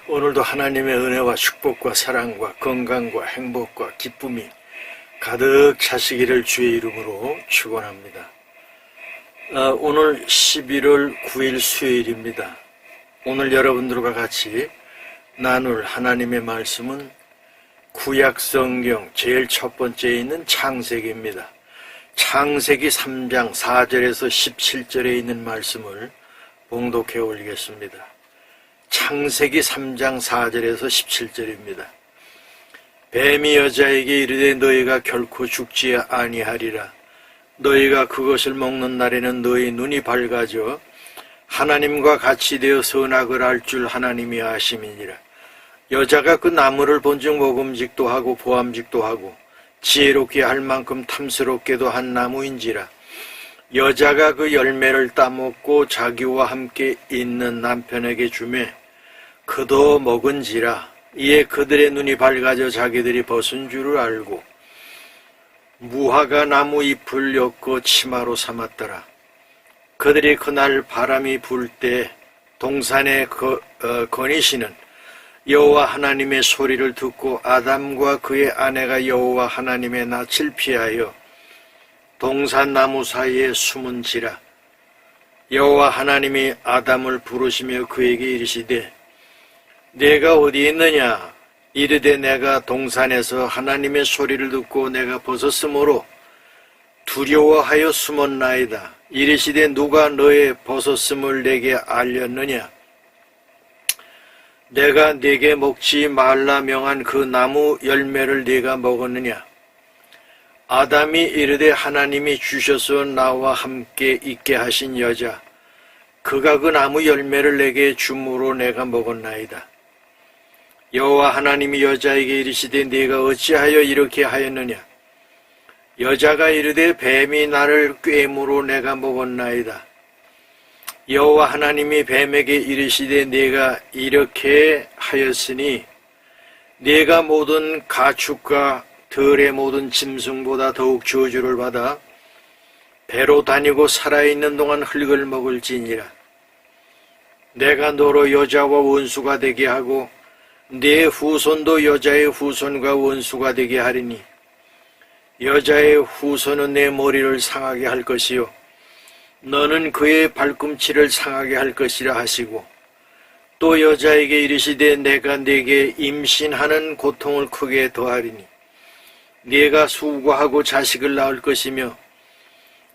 오늘도 하나님의 은혜와 축복과 사랑과 건강과 행복과 기쁨이 가득 차시기를 주의 이름으로 축원합니다. 오늘 11월 9일 수요일입니다. 오늘 여러분들과 같이 나눌 하나님의 말씀은 구약 성경 제일 첫 번째에 있는 창세기입니다. 창세기 3장 4절에서 17절에 있는 말씀을 봉독해 올리겠습니다. 창세기 3장 4절에서 17절입니다. 뱀이 여자에게 이르되 너희가 결코 죽지 아니하리라. 너희가 그것을 먹는 날에는 너희 눈이 밝아져 하나님과 같이 되어 선악을 알 줄 하나님이 아심이니라. 여자가 그 나무를 본즉 먹음직도 하고 보암직도 하고 지혜롭게 할 만큼 탐스럽게도 한 나무인지라. 여자가 그 열매를 따먹고 자기와 함께 있는 남편에게 주매 그도 먹은지라. 이에 그들의 눈이 밝아져 자기들이 벗은 줄을 알고 무화과 나무 잎을 엮어 치마로 삼았더라. 그들이 그날 바람이 불 때 동산에 거니시는 여호와 하나님의 소리를 듣고 아담과 그의 아내가 여호와 하나님의 낯을 피하여 동산 나무 사이에 숨은지라. 여호와 하나님이 아담을 부르시며 그에게 이르시되 내가 어디 있느냐? 이르되 내가 동산에서 하나님의 소리를 듣고 내가 벗었으므로 두려워하여 숨었나이다. 이르시되 누가 너의 벗었음을 내게 알렸느냐? 내가 네게 먹지 말라 명한 그 나무 열매를 네가 먹었느냐? 아담이 이르되 하나님이 주셔서 나와 함께 있게 하신 여자 그가 그 나무 열매를 내게 줌으로 내가 먹었나이다. 여호와 하나님이 여자에게 이르시되 네가 어찌하여 이렇게 하였느냐? 여자가 이르되 뱀이 나를 꾀므로 내가 먹었나이다. 여호와 하나님이 뱀에게 이르시되 네가 이렇게 하였으니 네가 모든 가축과 들의 모든 짐승보다 더욱 저주를 받아 배로 다니고 살아있는 동안 흙을 먹을지니라. 내가 너로 여자와 원수가 되게 하고 네 후손도 여자의 후손과 원수가 되게 하리니 여자의 후손은 내 머리를 상하게 할 것이요 너는 그의 발꿈치를 상하게 할 것이라 하시고 또 여자에게 이르시되 내가 네게 임신하는 고통을 크게 더하리니 네가 수고하고 자식을 낳을 것이며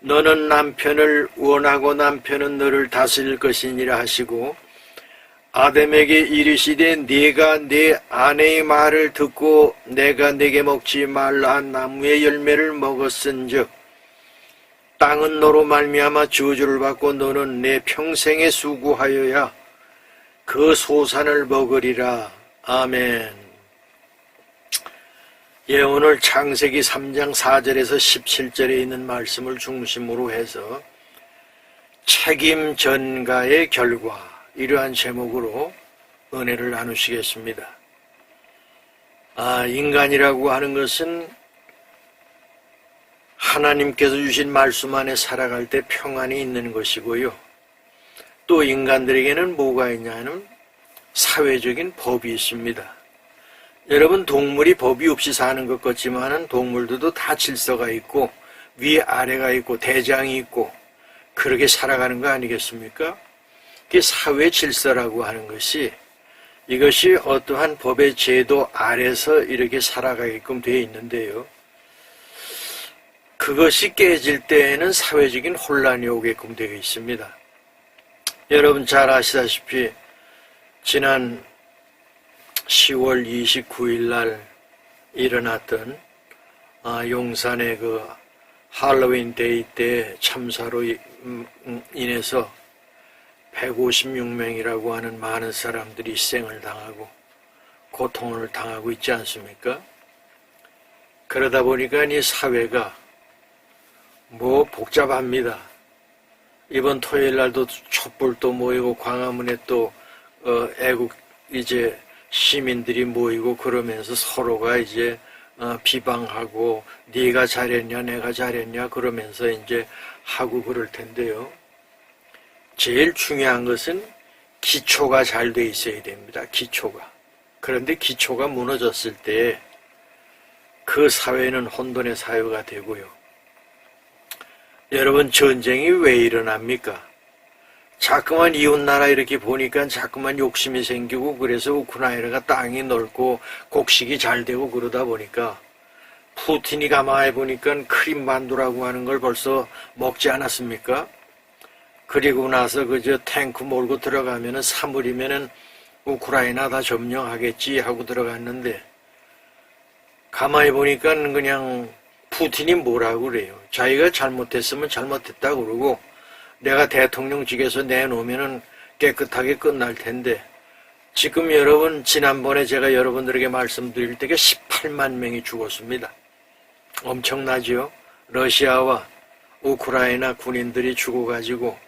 너는 남편을 원하고 남편은 너를 다스릴 것이니라 하시고 아담에게 이르시되 네가 네 아내의 말을 듣고 내가 네게 먹지 말라 한 나무의 열매를 먹었은즉 땅은 너로 말미암아 저주를 받고 너는 내 평생에 수고하여야 그 소산을 먹으리라. 아멘. 오늘 창세기 3장 4절에서 17절에 있는 말씀을 중심으로 해서 책임 전가의 결과 이러한 제목으로 은혜를 나누시겠습니다. 인간이라고 하는 것은 하나님께서 주신 말씀 안에 살아갈 때 평안이 있는 것이고요. 또 인간들에게는 뭐가 있냐면 사회적인 법이 있습니다. 여러분, 동물이 법이 없이 사는 것 같지만은 동물들도 다 질서가 있고 위아래가 있고 대장이 있고 그렇게 살아가는 거 아니겠습니까? 그게 사회 질서라고 하는 것이 이것이 어떠한 법의 제도 아래서 이렇게 살아가게끔 되어 있는데요. 그것이 깨질 때에는 사회적인 혼란이 오게끔 되어 있습니다. 여러분 잘 아시다시피 지난 10월 29일 날 일어났던 용산의 그 할로윈 데이 때 참사로 인해서 156명이라고 하는 많은 사람들이 희생을 당하고 고통을 당하고 있지 않습니까? 그러다 보니까 이 사회가 복잡합니다. 이번 토요일 날도 촛불 또 모이고 광화문에 또 애국 이제 시민들이 모이고 그러면서 서로가 이제 비방하고 네가 잘했냐 내가 잘했냐 그러면서 이제 하고 그럴 텐데요. 제일 중요한 것은 기초가 잘 돼 있어야 됩니다. 기초가. 그런데 기초가 무너졌을 때 그 사회는 혼돈의 사회가 되고요. 여러분 전쟁이 왜 일어납니까? 자꾸만 이웃나라 이렇게 보니까 자꾸만 욕심이 생기고 그래서 우크라이나가 땅이 넓고 곡식이 잘 되고 그러다 보니까 푸틴이 가만히 보니까 크림반도라고 하는 걸 벌써 먹지 않았습니까? 그리고 나서 그저 탱크 몰고 들어가면은 사물이면은 우크라이나 다 점령하겠지 하고 들어갔는데 가만히 보니까 그냥 푸틴이 뭐라고 그래요. 자기가 잘못했으면 잘못했다고 그러고 내가 대통령직에서 내놓으면은 깨끗하게 끝날 텐데 지금 여러분 지난번에 제가 여러분들에게 말씀드릴 때가 18만 명이 죽었습니다. 엄청나죠? 러시아와 우크라이나 군인들이 죽어가지고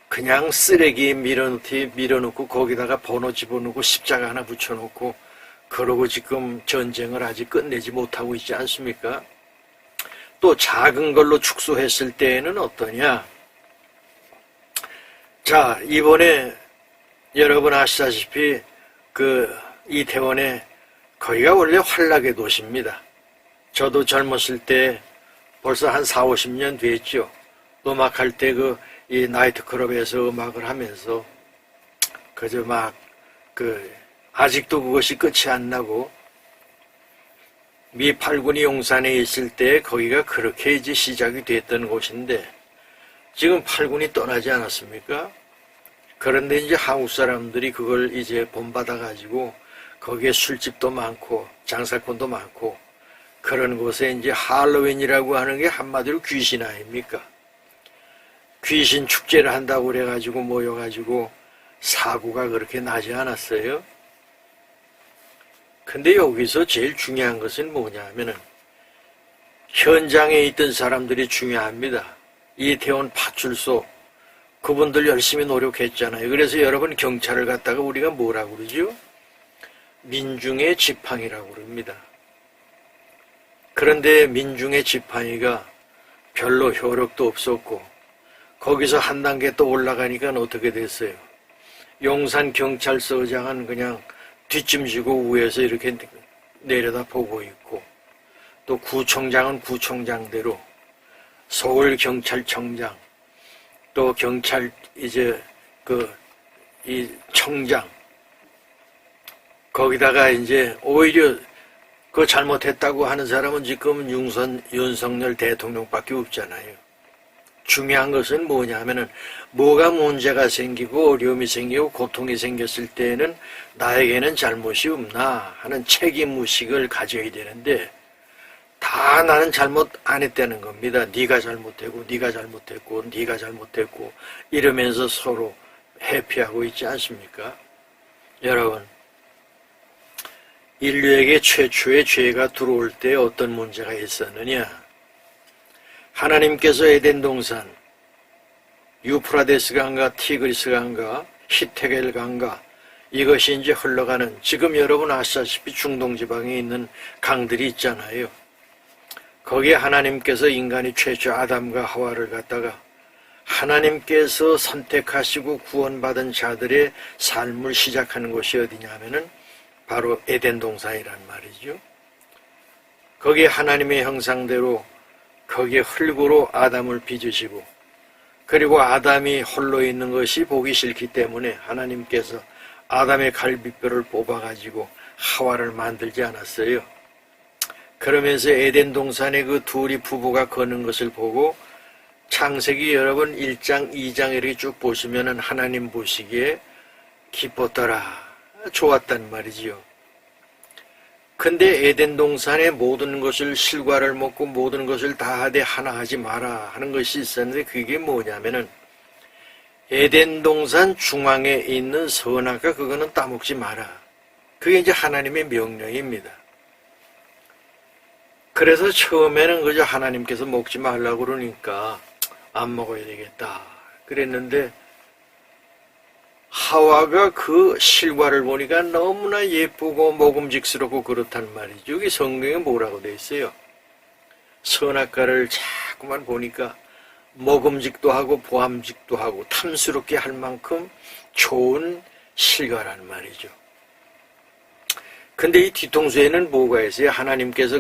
그냥 쓰레기에 밀어놓고 거기다가 번호 집어넣고 십자가 하나 붙여놓고 그러고 지금 전쟁을 아직 끝내지 못하고 있지 않습니까? 또 작은 걸로 축소했을 때에는 어떠냐? 자, 이번에 여러분 아시다시피 그 이태원에 거기가 원래 환락의 도시입니다. 저도 젊었을 때 벌써 한 4, 50년 됐죠. 음악할 때 이 나이트클럽에서 음악을 하면서 그저 아직도 그것이 끝이 안 나고 미 8군이 용산에 있을 때 거기가 그렇게 이제 시작이 됐던 곳인데 지금 8군이 떠나지 않았습니까? 그런데 이제 한국 사람들이 그걸 이제 본받아가지고 거기에 술집도 많고 장사꾼도 많고 그런 곳에 이제 할로윈이라고 하는 게 한마디로 귀신 아닙니까? 귀신 축제를 한다고 그래가지고 모여가지고 사고가 그렇게 나지 않았어요? 근데 여기서 제일 중요한 것은 뭐냐면은 현장에 있던 사람들이 중요합니다. 이태원 파출소 그분들 열심히 노력했잖아요. 그래서 여러분 경찰을 갖다가 우리가 뭐라고 그러죠? 민중의 지팡이라고 그럽니다. 그런데 민중의 지팡이가 별로 효력도 없었고 거기서 한 단계 또 올라가니까 어떻게 됐어요? 용산 경찰서장은 그냥 뒷짐지고 위에서 이렇게 내려다 보고 있고 또 구청장은 구청장대로 서울 경찰청장 또 경찰 이제 이 청장 거기다가 이제 오히려 그 잘못했다고 하는 사람은 지금 윤석열 대통령밖에 없잖아요. 중요한 것은 뭐냐면은 뭐가 문제가 생기고 어려움이 생기고 고통이 생겼을 때에는 나에게는 잘못이 없나 하는 책임의식을 가져야 되는데 다 나는 잘못 안 했다는 겁니다. 네가 잘못했고 네가 잘못했고 네가 잘못했고 이러면서 서로 회피하고 있지 않습니까? 여러분 인류에게 최초의 죄가 들어올 때 어떤 문제가 있었느냐? 하나님께서 에덴 동산, 유프라데스 강과 티그리스 강과 히테겔 강과 이것이 이제 흘러가는 지금 여러분 아시다시피 중동 지방에 있는 강들이 있잖아요. 거기에 하나님께서 인간이 최초 아담과 하와를 갖다가 하나님께서 선택하시고 구원받은 자들의 삶을 시작하는 곳이 어디냐 하면은 바로 에덴 동산이란 말이죠. 거기에 하나님의 형상대로 거기에 흙으로 아담을 빚으시고, 그리고 아담이 홀로 있는 것이 보기 싫기 때문에 하나님께서 아담의 갈비뼈를 뽑아가지고 하와를 만들지 않았어요. 그러면서 에덴 동산에 그 둘이 부부가 거는 것을 보고, 창세기 여러분 1장, 2장 이렇게 쭉 보시면은 하나님 보시기에 기뻤더라, 좋았단 말이지요. 근데 에덴 동산의 모든 것을 실과를 먹고 모든 것을 다 하되 하나 하지 마라 하는 것이 있었는데, 그게 뭐냐면은 에덴 동산 중앙에 있는 선악과 그거는 따먹지 마라. 그게 이제 하나님의 명령입니다. 그래서 처음에는 그저 하나님께서 먹지 말라고 그러니까 안 먹어야 되겠다 그랬는데, 하와가 그 실과를 보니까 너무나 예쁘고 먹음직스럽고 그렇단 말이죠. 여기 성경에 뭐라고 돼 있어요? 선악과를 자꾸만 보니까 먹음직도 하고 보암직도 하고 탐스럽게 할 만큼 좋은 실과란 말이죠. 근데 이 뒤통수에는 뭐가 있어요? 하나님께서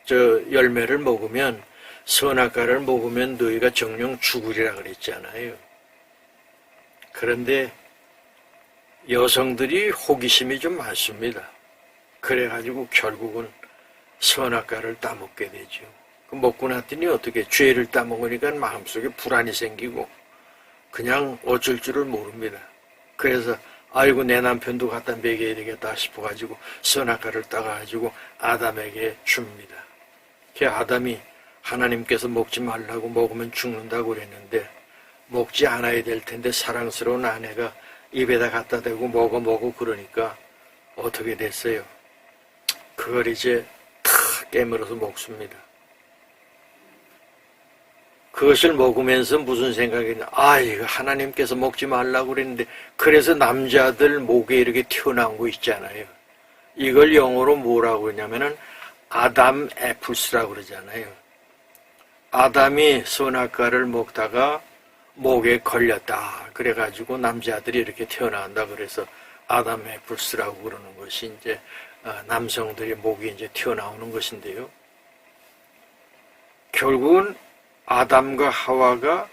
열매를 먹으면, 선악과를 먹으면 너희가 정령 죽으리라 그랬잖아요. 그런데 여성들이 호기심이 좀 많습니다. 그래가지고 결국은 선악과를 따먹게 되죠. 먹고 났더니 어떻게 죄를 따먹으니까 마음속에 불안이 생기고 그냥 어쩔 줄을 모릅니다. 그래서 아이고 내 남편도 갖다 먹여야 되겠다 싶어가지고 선악과를 따가지고 아담에게 줍니다. 그 아담이 하나님께서 먹지 말라고 먹으면 죽는다고 그랬는데, 먹지 않아야 될 텐데 사랑스러운 아내가 입에다 갖다 대고 먹어 그러니까 어떻게 됐어요? 그걸 이제 탁 깨물어서 먹습니다. 그것을 먹으면서 무슨 생각이 있냐? 이거 하나님께서 먹지 말라고 그랬는데, 그래서 남자들 목에 이렇게 튀어나온 거 있잖아요. 이걸 영어로 뭐라고 그러냐면은 아담 애플스라고 그러잖아요. 아담이 선악과를 먹다가 목에 걸렸다 그래가지고 남자들이 이렇게 태어난다 그래서 아담 애플스라고 그러는 것이 이제 남성들의 목이 이제 튀어나오는 것인데요. 결국은 아담과 하와가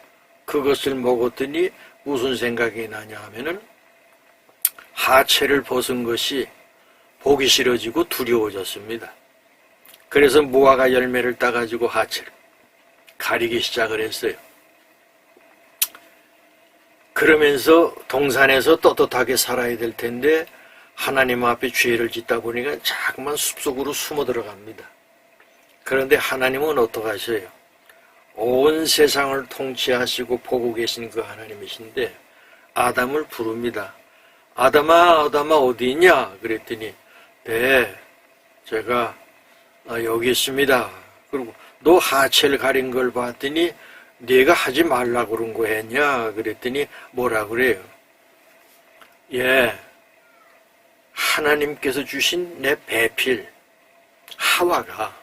그것을 먹었더니 무슨 생각이 나냐 하면은 하체를 벗은 것이 보기 싫어지고 두려워졌습니다. 그래서 무화과 열매를 따가지고 하체를 가리기 시작을 했어요. 그러면서 동산에서 떳떳하게 살아야 될 텐데 하나님 앞에 죄를 짓다 보니까 자꾸만 숲속으로 숨어 들어갑니다. 그런데 하나님은 어떡하셔요? 온 세상을 통치하시고 보고 계신 그 하나님이신데 아담을 부릅니다. 아담아 어디 있냐? 그랬더니 네, 제가 여기 있습니다. 그리고 너 하체를 가린 걸 봤더니 네가 하지 말라고 그런 거 했냐? 그랬더니 뭐라 그래요? 예, 하나님께서 주신 내 배필 하와가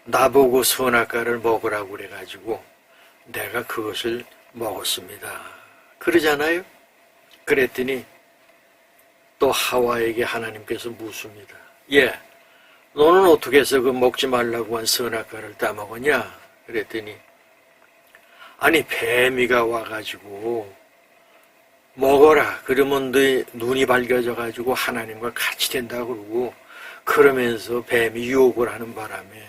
나보고 선악과를 먹으라고 그래가지고 내가 그것을 먹었습니다. 그러잖아요? 그랬더니 또 하와에게 하나님께서 묻습니다. 예, 너는 어떻게 해서 그 먹지 말라고 한 선악과를 따먹었냐? 그랬더니 아니 뱀이가 와가지고 먹어라 그러면 너 눈이 밝아져가지고 하나님과 같이 된다고 그러고 그러면서 뱀이 유혹을 하는 바람에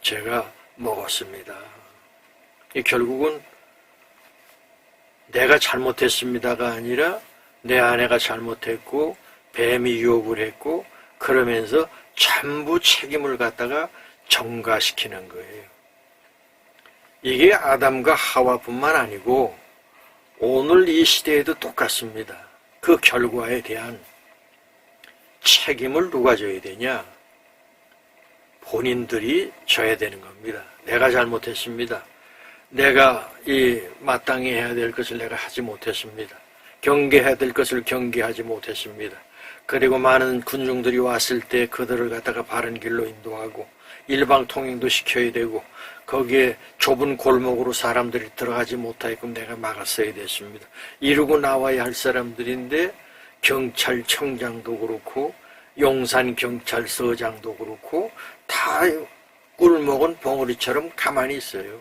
제가 먹었습니다. 결국은 내가 잘못했습니다가 아니라 내 아내가 잘못했고 뱀이 유혹을 했고 그러면서 전부 책임을 갖다가 전가시키는 거예요. 이게 아담과 하와뿐만 아니고 오늘 이 시대에도 똑같습니다. 그 결과에 대한 책임을 누가 져야 되냐? 본인들이 져야 되는 겁니다. 내가 잘못했습니다. 내가 이 마땅히 해야 될 것을 내가 하지 못했습니다. 경계해야 될 것을 경계하지 못했습니다. 그리고 많은 군중들이 왔을 때 그들을 갖다가 바른 길로 인도하고 일방 통행도 시켜야 되고 거기에 좁은 골목으로 사람들이 들어가지 못하게끔 내가 막았어야 됐습니다. 이러고 나와야 할 사람들인데 경찰청장도 그렇고 용산경찰서장도 그렇고 다 꿀먹은 봉우리처럼 가만히 있어요.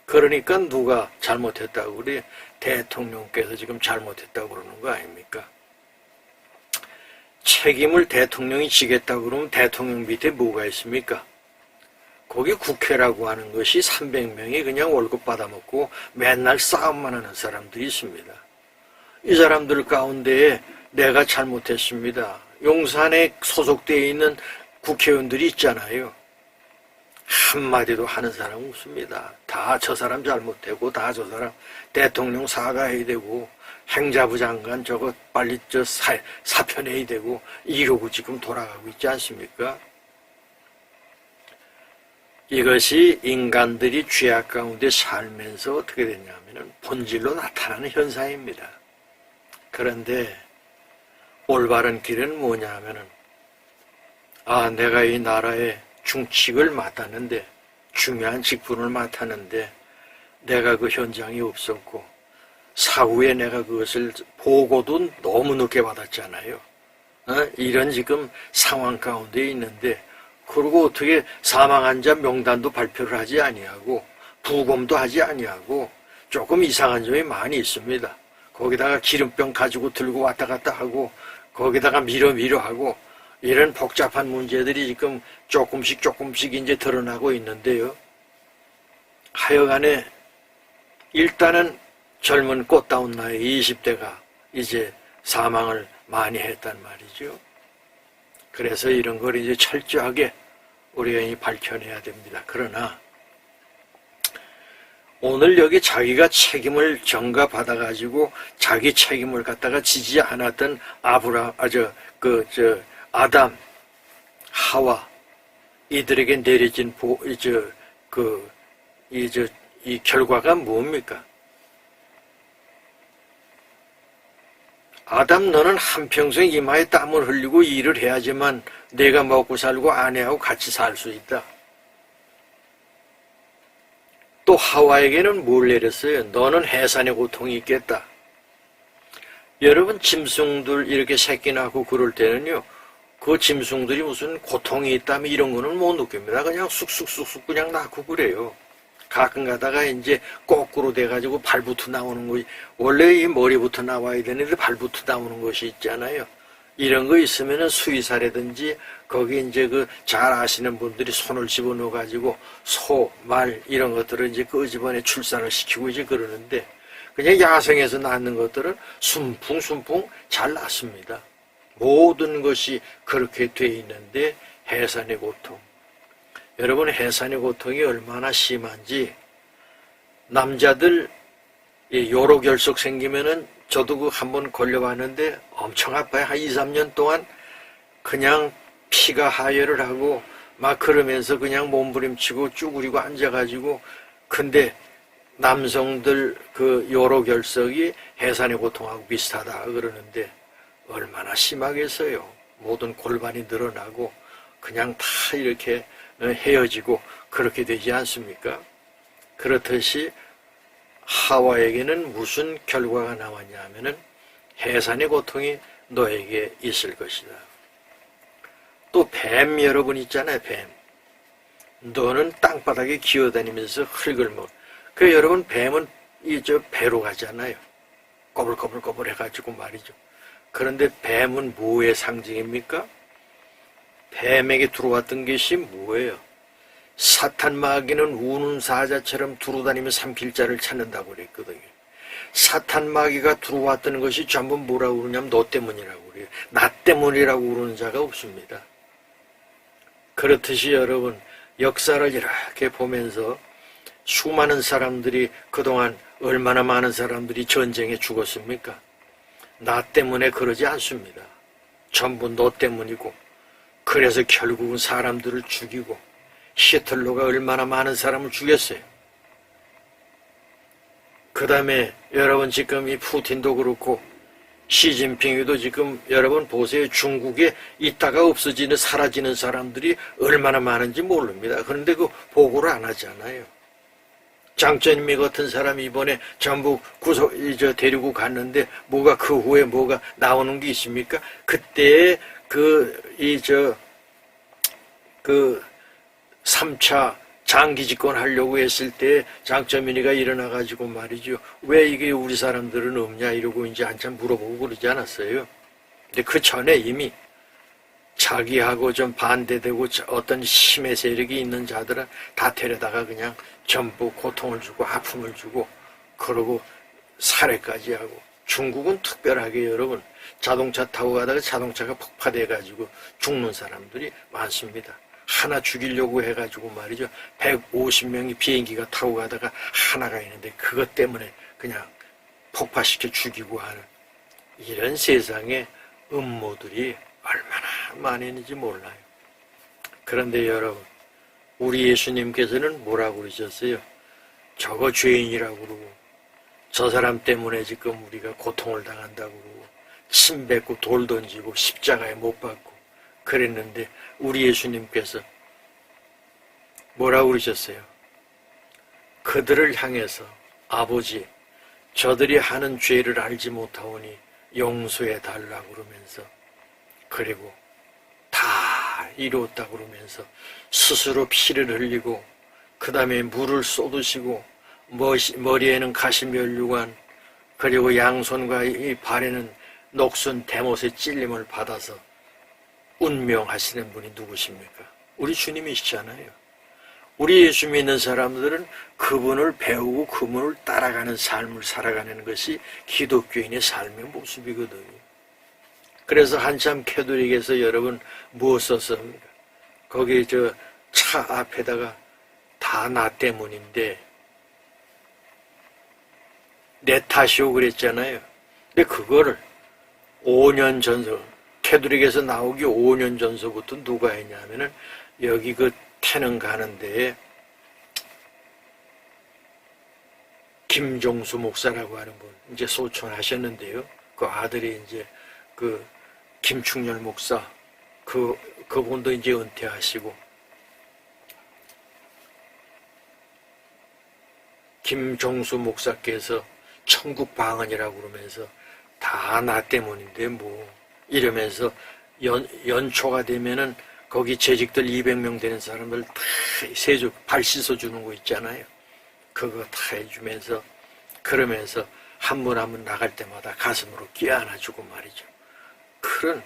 그러니까 누가 잘못했다고 그래? 대통령께서 지금 잘못했다고 그러는 거 아닙니까? 책임을 대통령이 지겠다고 그러면 대통령 밑에 뭐가 있습니까? 거기 국회라고 하는 것이 300명이 그냥 월급 받아먹고 맨날 싸움만 하는 사람들이 있습니다. 이 사람들 가운데에 내가 잘못했습니다. 용산에 소속되어 있는 국회의원들이 있잖아요. 한마디도 하는 사람 없습니다. 다 저 사람 잘못되고 다 저 사람 대통령 사과해야 되고 행자부 장관 저거 빨리 사표내야 되고 이러고 지금 돌아가고 있지 않습니까? 이것이 인간들이 죄악 가운데 살면서 어떻게 됐냐면 본질로 나타나는 현상입니다. 그런데 올바른 길은 뭐냐 하면은 내가 이 나라의 중칙을 맡았는데 중요한 직분을 맡았는데 내가 그 현장이 없었고 사후에 내가 그것을 보고도 너무 늦게 받았잖아요. 이런 지금 상황 가운데 있는데 그리고 어떻게 사망한 자 명단도 발표를 하지 아니하고 부검도 하지 아니하고 조금 이상한 점이 많이 있습니다. 거기다가 기름병 가지고 들고 왔다 갔다 하고 거기다가 밀어 하고 이런 복잡한 문제들이 지금 조금씩 이제 드러나고 있는데요. 하여간에 일단은 젊은 꽃다운 나이 20대가 이제 사망을 많이 했단 말이죠. 그래서 이런 걸 이제 철저하게 우리가 밝혀내야 됩니다. 그러나 오늘 여기 자기가 책임을 전가받아가지고 자기 책임을 갖다가 지지 않았던 아담, 하와 이들에게 내려진 이 결과가 뭡니까? 아담 너는 한평생 이마에 땀을 흘리고 일을 해야지만 내가 먹고 살고 아내하고 같이 살 수 있다. 또 하와에게는 뭘 내렸어요? 너는 해산의 고통이 있겠다. 여러분 짐승들 이렇게 새끼 낳고 그럴 때는요. 그 짐승들이 무슨 고통이 있다면 이런 거는 못 느낍니다. 그냥 쑥쑥 그냥 낳고 그래요. 가끔 가다가 이제 거꾸로 돼가지고 발부터 나오는 것이 원래 이 머리부터 나와야 되는데 발부터 나오는 것이 있잖아요. 이런 거 있으면은 수의사라든지 거기 이제 그 잘 아시는 분들이 손을 집어넣어 가지고 소, 말 이런 것들을 이제 끄집어내 출산을 시키고 이제 그러는데 그냥 야생에서 낳는 것들은 순풍 잘 낳습니다. 모든 것이 그렇게 돼 있는데 해산의 고통. 여러분 해산의 고통이 얼마나 심한지 남자들 요로결석 생기면은 저도 그 한번 걸려봤는데 엄청 아파요. 한 2, 3년 동안 그냥 피가 하혈을 하고 막 그러면서 그냥 몸부림치고 쭈그리고 앉아가지고 근데 남성들 그 요로결석이 해산의 고통하고 비슷하다 그러는데 얼마나 심하겠어요. 모든 골반이 늘어나고 그냥 다 이렇게 헤어지고 그렇게 되지 않습니까? 그렇듯이 하와에게는 무슨 결과가 나왔냐 하면은 해산의 고통이 너에게 있을 것이다. 또 뱀 여러분 있잖아요. 뱀. 너는 땅바닥에 기어다니면서 흙을 먹. 그 여러분 뱀은 배로 가잖아요. 꼬불꼬불 해가지고 말이죠. 그런데 뱀은 뭐의 상징입니까? 뱀에게 들어왔던 것이 뭐예요? 사탄 마귀는 우는 사자처럼 두루다니며 삼킬자를 찾는다고 그랬거든요. 사탄 마귀가 들어왔던 것이 전부 뭐라고 그러냐면 너 때문이라고 그래요. 나 때문이라고 그러는 자가 없습니다. 그렇듯이 여러분 역사를 이렇게 보면서 수많은 사람들이 그동안 얼마나 많은 사람들이 전쟁에 죽었습니까? 나 때문에 그러지 않습니다. 전부 너 때문이고 그래서 결국은 사람들을 죽이고 히틀러가 얼마나 많은 사람을 죽였어요. 그 다음에 여러분 지금 이 푸틴도 그렇고 시진핑이도 지금 여러분 보세요. 중국에 있다가 없어지는 사라지는 사람들이 얼마나 많은지 모릅니다. 그런데 그 보고를 안 하잖아요. 장전미 같은 사람이 이번에 전부 데리고 갔는데 뭐가 그 후에 뭐가 나오는 게 있습니까? 그때 그 3차 장기 집권 하려고 했을 때 장점인이가 일어나가지고 말이죠. 왜 이게 우리 사람들은 없냐 이러고 이제 한참 물어보고 그러지 않았어요. 근데 그 전에 이미 자기하고 좀 반대되고 어떤 힘의 세력이 있는 자들은 다 데려다가 그냥 전부 고통을 주고 아픔을 주고 그러고 살해까지 하고 중국은 특별하게 여러분 자동차 타고 가다가 자동차가 폭파돼가지고 죽는 사람들이 많습니다. 하나 죽이려고 해가지고 말이죠. 150명이 비행기가 타고 가다가 하나가 있는데 그것 때문에 그냥 폭파시켜 죽이고 하는 이런 세상에 음모들이 얼마나 많이 있는지 몰라요. 그런데 여러분, 우리 예수님께서는 뭐라고 그러셨어요? 저거 죄인이라고 그러고 저 사람 때문에 지금 우리가 고통을 당한다고 그러고 침 뱉고 돌 던지고 십자가에 못 박고 그랬는데 우리 예수님께서 뭐라고 그러셨어요? 그들을 향해서 아버지 저들이 하는 죄를 알지 못하오니 용서해 달라고 그러면서 그리고 다 이루었다고 그러면서 스스로 피를 흘리고 그 다음에 물을 쏟으시고 머리에는 가시면류관 그리고 양손과 이 발에는 녹슨 대못의 찔림을 받아서 운명하시는 분이 누구십니까? 우리 주님이시잖아요. 우리 예수 믿는 사람들은 그분을 배우고 그분을 따라가는 삶을 살아가는 것이 기독교인의 삶의 모습이거든요. 그래서 한참 캐톨릭에서 여러분 무엇 썼습니까? 거기 차 앞에다가 다 나 때문인데 내 탓이오 그랬잖아요. 근데 그거를 5년 전서 캐톨릭에서 나오기 5년 전서부터 누가 했냐면은 여기 그 태릉 가는 데에 김종수 목사라고 하는 분 이제 소천하셨는데요. 그 아들이 이제 그 김충렬 목사 그분도 이제 은퇴하시고 김종수 목사께서 천국 방언이라고 그러면서 다 나 때문인데 뭐 이러면서 연초가 되면은 거기 재직들 200명 되는 사람들 다 발 씻어주는 거 있잖아요. 그거 다 해주면서 그러면서 한 분 한 분 나갈 때마다 가슴으로 끼안아주고 말이죠. 그런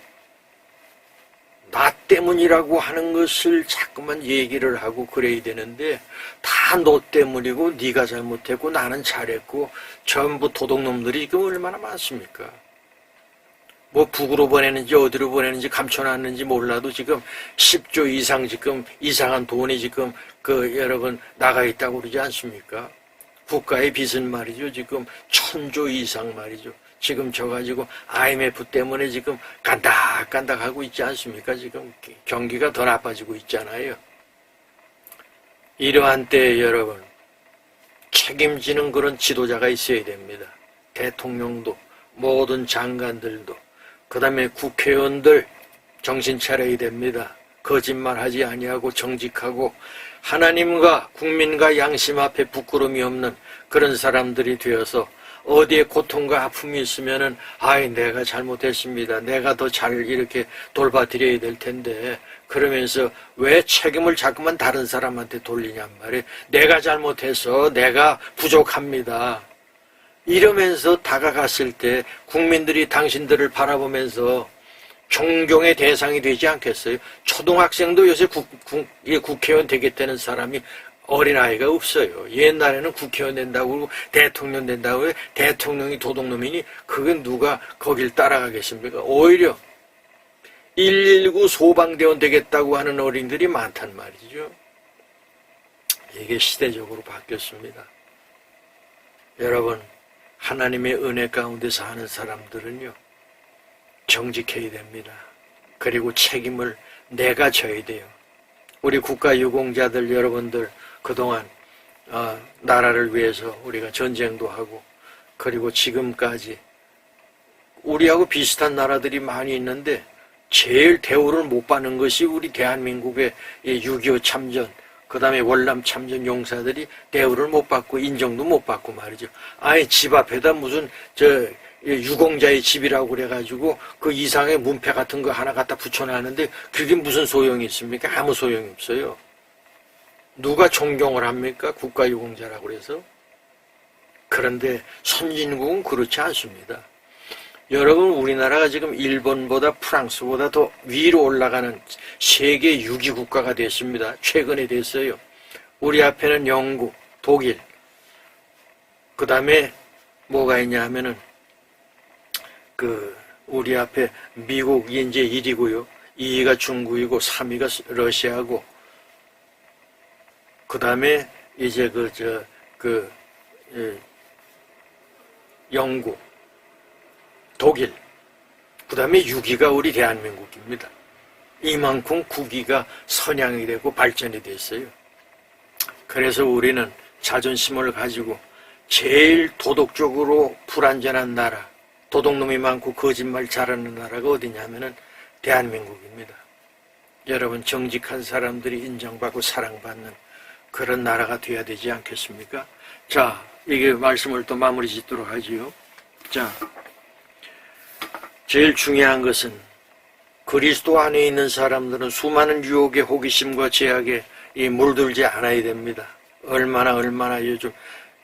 나 때문이라고 하는 것을 자꾸만 얘기를 하고 그래야 되는데 다 너 때문이고 네가 잘못했고 나는 잘했고 전부 도둑놈들이 지금 얼마나 많습니까? 뭐 북으로 보내는지 어디로 보내는지 감춰놨는지 몰라도 지금 10조 이상 지금 이상한 돈이 지금 여러분 나가 있다고 그러지 않습니까? 국가의 빚은 말이죠. 지금 1000조 이상 말이죠. 지금 저 가지고 IMF 때문에 지금 깐닥깐닥하고 있지 않습니까? 지금 경기가 더 나빠지고 있잖아요. 이러한 때에 여러분 책임지는 그런 지도자가 있어야 됩니다. 대통령도 모든 장관들도 그 다음에 국회의원들 정신 차려야 됩니다. 거짓말하지 아니하고 정직하고 하나님과 국민과 양심 앞에 부끄러움이 없는 그런 사람들이 되어서 어디에 고통과 아픔이 있으면은 내가 잘못했습니다. 내가 더 잘 이렇게 돌봐드려야 될 텐데 그러면서 왜 책임을 자꾸만 다른 사람한테 돌리냔 말이에요. 내가 잘못해서 내가 부족합니다. 이러면서 다가갔을 때 국민들이 당신들을 바라보면서 존경의 대상이 되지 않겠어요? 초등학생도 요새 국회의원 되겠다는 사람이 어린아이가 없어요. 옛날에는 국회의원 된다고 그러고 대통령 된다고 해요. 대통령이 도둑놈이니 그건 누가 거길 따라가겠습니까? 오히려 119 소방대원 되겠다고 하는 어린들이 많단 말이죠. 이게 시대적으로 바뀌었습니다. 여러분 하나님의 은혜 가운데 사는 사람들은요 정직해야 됩니다. 그리고 책임을 내가 져야 돼요. 우리 국가유공자들 여러분들 그동안 나라를 위해서 우리가 전쟁도 하고 그리고 지금까지 우리하고 비슷한 나라들이 많이 있는데 제일 대우를 못 받는 것이 우리 대한민국의 6.25 참전, 그 다음에 월남 참전 용사들이 대우를 못 받고 인정도 못 받고 말이죠. 아예 집 앞에다 무슨 유공자의 집이라고 그래가지고 그 이상의 문패 같은 거 하나 갖다 붙여놨는데 그게 무슨 소용이 있습니까? 아무 소용이 없어요. 누가 존경을 합니까? 국가유공자라고 그래서. 그런데 선진국은 그렇지 않습니다. 여러분, 우리나라가 지금 일본보다 프랑스보다 더 위로 올라가는 세계 6위 국가가 됐습니다. 최근에 됐어요. 우리 앞에는 영국, 독일, 그 다음에 뭐가 있냐 하면은 우리 앞에 미국이 이제 1위고요. 2위가 중국이고 3위가 러시아고, 그 다음에 이제 영국, 독일, 그 다음에 6위가 우리 대한민국입니다. 이만큼 국위가 선양이 되고 발전이 됐어요. 그래서 우리는 자존심을 가지고 제일 도덕적으로 불완전한 나라, 도둑놈이 많고 거짓말 잘하는 나라가 어디냐면은 대한민국입니다. 여러분, 정직한 사람들이 인정받고 사랑받는 그런 나라가 돼야 되지 않겠습니까? 자, 이게 말씀을 또 마무리 짓도록 하지요. 자, 제일 중요한 것은 그리스도 안에 있는 사람들은 수많은 유혹의 호기심과 제약에 물들지 않아야 됩니다. 얼마나 요즘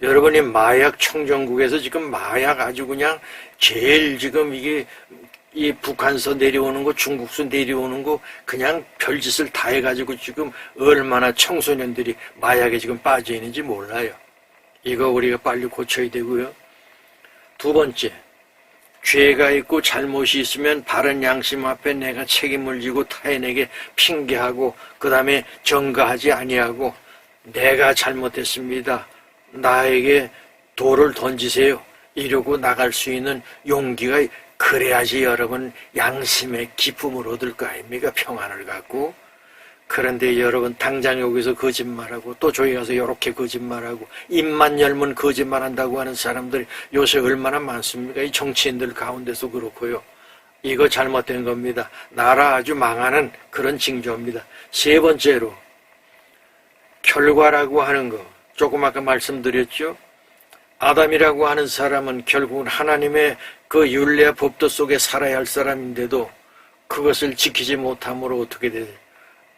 여러분이 마약 청정국에서 지금 마약 아주 그냥 제일 지금 이 북한서 내려오는 거, 중국서 내려오는 거 그냥 별짓을 다 해가지고 지금 얼마나 청소년들이 마약에 지금 빠져 있는지 몰라요. 이거 우리가 빨리 고쳐야 되고요. 두 번째, 죄가 있고 잘못이 있으면 바른 양심 앞에 내가 책임을 지고 타인에게 핑계하고 그 다음에 전가하지 아니하고 내가 잘못했습니다. 나에게 돌을 던지세요. 이러고 나갈 수 있는 용기가, 그래야지 여러분 양심의 기쁨을 얻을 거 아닙니까? 평안을 갖고. 그런데 여러분 당장 여기서 거짓말하고 또 저기 가서 이렇게 거짓말하고 입만 열면 거짓말한다고 하는 사람들이 요새 얼마나 많습니까? 이 정치인들 가운데서 그렇고요. 이거 잘못된 겁니다. 나라 아주 망하는 그런 징조입니다. 세 번째로 결과라고 하는 거, 조금 아까 말씀드렸죠. 아담이라고 하는 사람은 결국은 하나님의 그 율례와 법도 속에 살아야 할 사람인데도 그것을 지키지 못함으로 어떻게 되죠?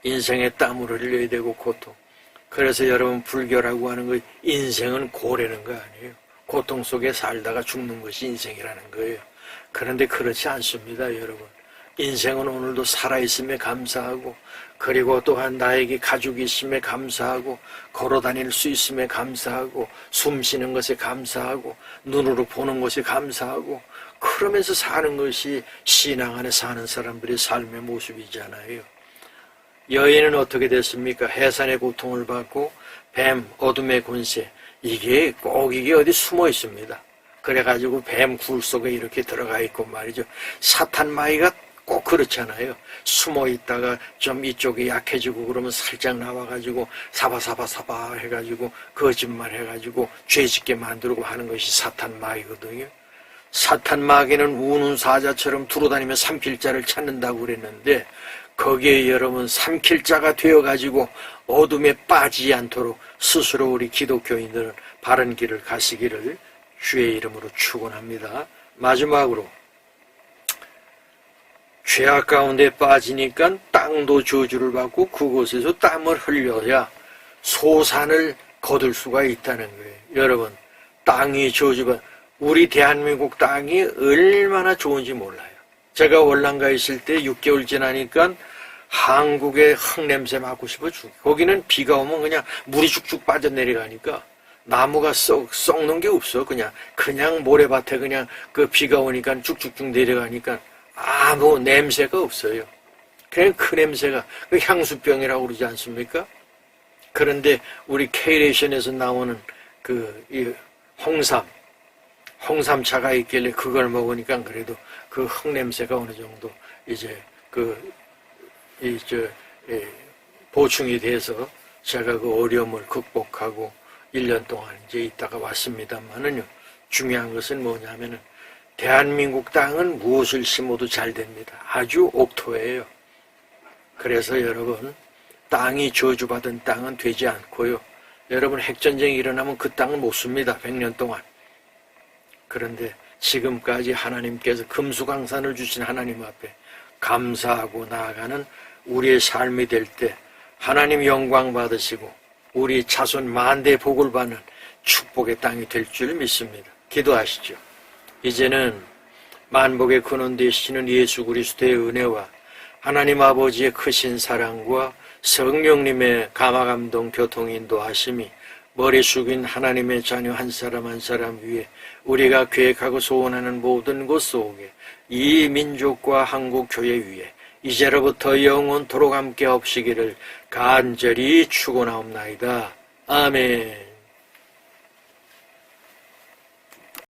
인생에 땀을 흘려야 되고 고통. 그래서 여러분 불교라고 하는 거, 인생은 고래는 거 아니에요. 고통 속에 살다가 죽는 것이 인생이라는 거예요. 그런데 그렇지 않습니다, 여러분. 인생은 오늘도 살아있음에 감사하고, 그리고 또한 나에게 가족이 있음에 감사하고, 걸어다닐 수 있음에 감사하고, 숨 쉬는 것에 감사하고, 눈으로 보는 것에 감사하고, 그러면서 사는 것이 신앙 안에 사는 사람들의 삶의 모습이잖아요. 여인은 어떻게 됐습니까? 해산의 고통을 받고 뱀, 어둠의 권세, 이게 어디 숨어 있습니다. 그래가지고 뱀 굴 속에 이렇게 들어가 있고 말이죠. 사탄 마귀가 꼭 그렇잖아요. 숨어 있다가 좀 이쪽이 약해지고 그러면 살짝 나와가지고 사바 해가지고 거짓말 해가지고 죄짓게 만들고 하는 것이 사탄 마귀거든요. 사탄 마귀는 우는 사자처럼 두루다니며 삼킬자를 찾는다고 그랬는데, 거기에 여러분 삼킬자가 되어가지고 어둠에 빠지지 않도록 스스로 우리 기독교인들은 바른 길을 가시기를 주의 이름으로 축원합니다. 마지막으로 죄악 가운데 빠지니까 땅도 저주를 받고 그곳에서 땀을 흘려야 소산을 거둘 수가 있다는 거예요. 여러분, 땅이 저주받, 우리 대한민국 땅이 얼마나 좋은지 몰라요. 제가 월남가 있을 때 6개월 지나니까 한국의 흙냄새 맡고 싶어 죽. 거기는 비가 오면 그냥 물이 쭉쭉 빠져내려가니까 나무가 썩는 게 없어. 그냥 모래밭에 그냥 그 비가 오니까 쭉쭉쭉 내려가니까 아무 냄새가 없어요. 그냥 그 냄새가 그 향수병이라고 그러지 않습니까? 그런데 우리 K레이션에서 나오는 이 홍삼차가 있길래 그걸 먹으니까 그래도 그 흙냄새가 어느 정도 이제 보충이 돼서 제가 그 어려움을 극복하고 1년 동안 이제 있다가 왔습니다만은요. 중요한 것은 뭐냐면은 대한민국 땅은 무엇을 심어도 잘 됩니다. 아주 옥토예요. 그래서 여러분, 땅이 저주받은 땅은 되지 않고요. 여러분, 핵전쟁이 일어나면 그 땅은 못 씁니다. 100년 동안. 그런데 지금까지 하나님께서 금수강산을 주신 하나님 앞에 감사하고 나아가는 우리의 삶이 될 때 하나님 영광 받으시고 우리 자손 만대 복을 받는 축복의 땅이 될 줄 믿습니다. 기도하시죠. 이제는 만복의 근원 되시는 예수 그리스도의 은혜와 하나님 아버지의 크신 사랑과 성령님의 감화감동 교통인도하심이 머리 숙인 하나님의 자녀 한 사람 한 사람 위에 우리가 계획하고 소원하는 모든 것 속에 이 민족과 한국 교회 위에 이제로부터 영원토록 함께 없으기를 간절히 축원하옵나이다. 아멘.